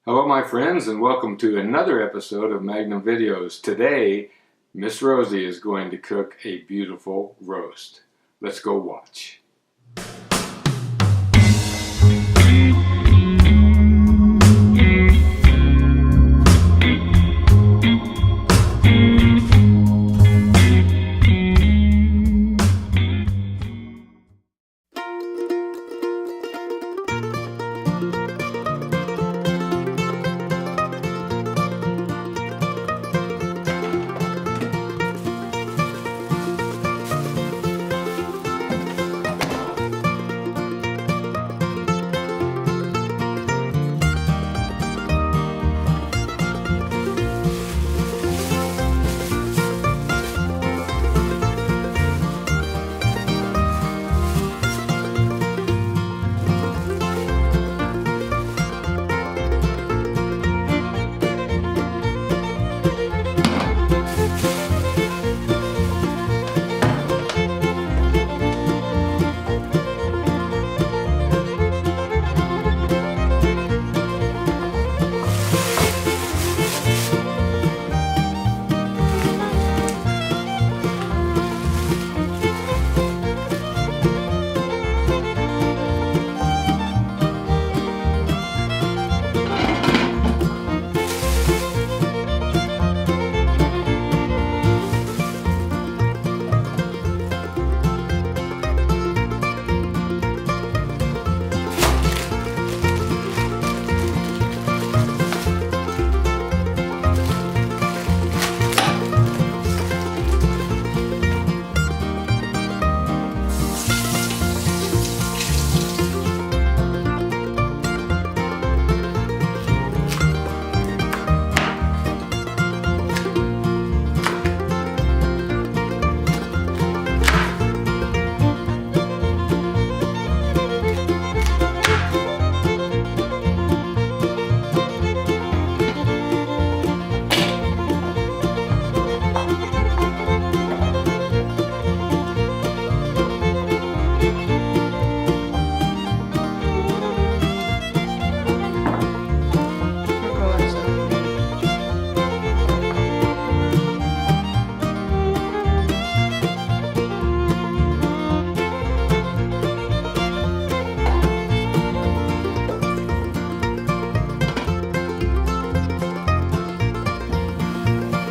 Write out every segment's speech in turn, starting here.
Hello my friends, and welcome to another episode of Magnum Videos. Today, Miss Rosie is going to cook a beautiful roast. Let's go watch.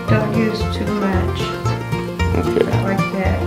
Don't use too much. Okay. Not like that.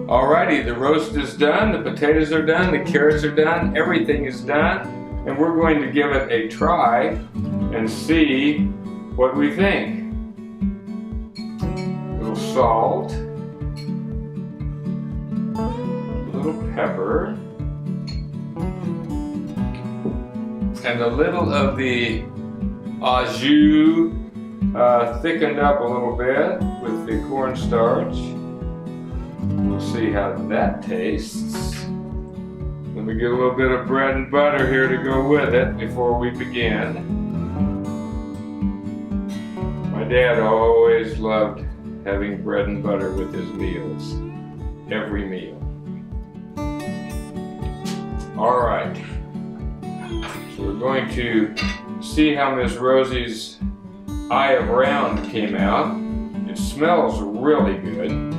Alrighty, the roast is done, the potatoes are done, the carrots are done, everything is done, and we're going to give it a try and see what we think. A little salt, a little pepper, and a little of the au jus thickened up a little bit with the cornstarch. We'll see how that tastes. Let me get a little bit of bread and butter here to go with it before we begin. My dad always loved having bread and butter with his meals. Every meal. Alright. So we're going to see how Miss Rosie's eye of round came out. It smells really good.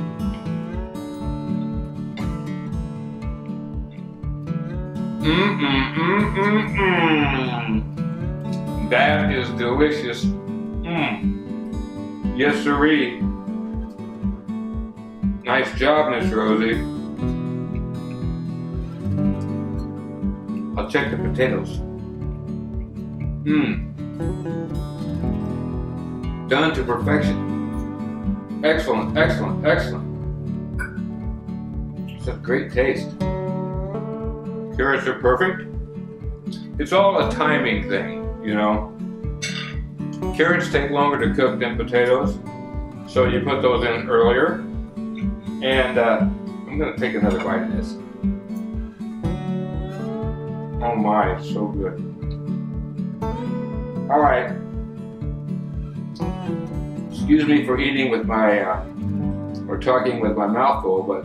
That is delicious. Yes, sirree. Nice job, Miss Rosie. I'll check the potatoes. Done to perfection. Excellent, excellent, excellent. It's a great taste. Carrots are perfect. It's all a timing thing, you know. Carrots take longer to cook than potatoes, so you put those in earlier. And I'm gonna take another bite of this. Oh my, it's so good. All right. Excuse me for eating with my, or talking with my mouth full, but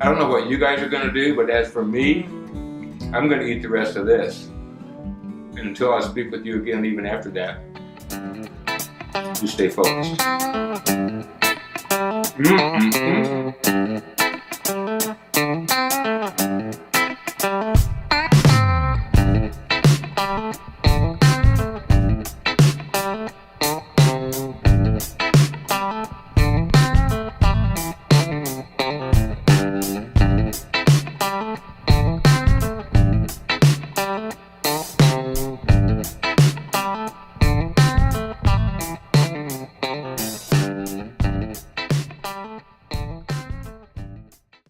I don't know what you guys are gonna do, but as for me, I'm going to eat the rest of this. And until I speak with you again, even after that, you stay focused.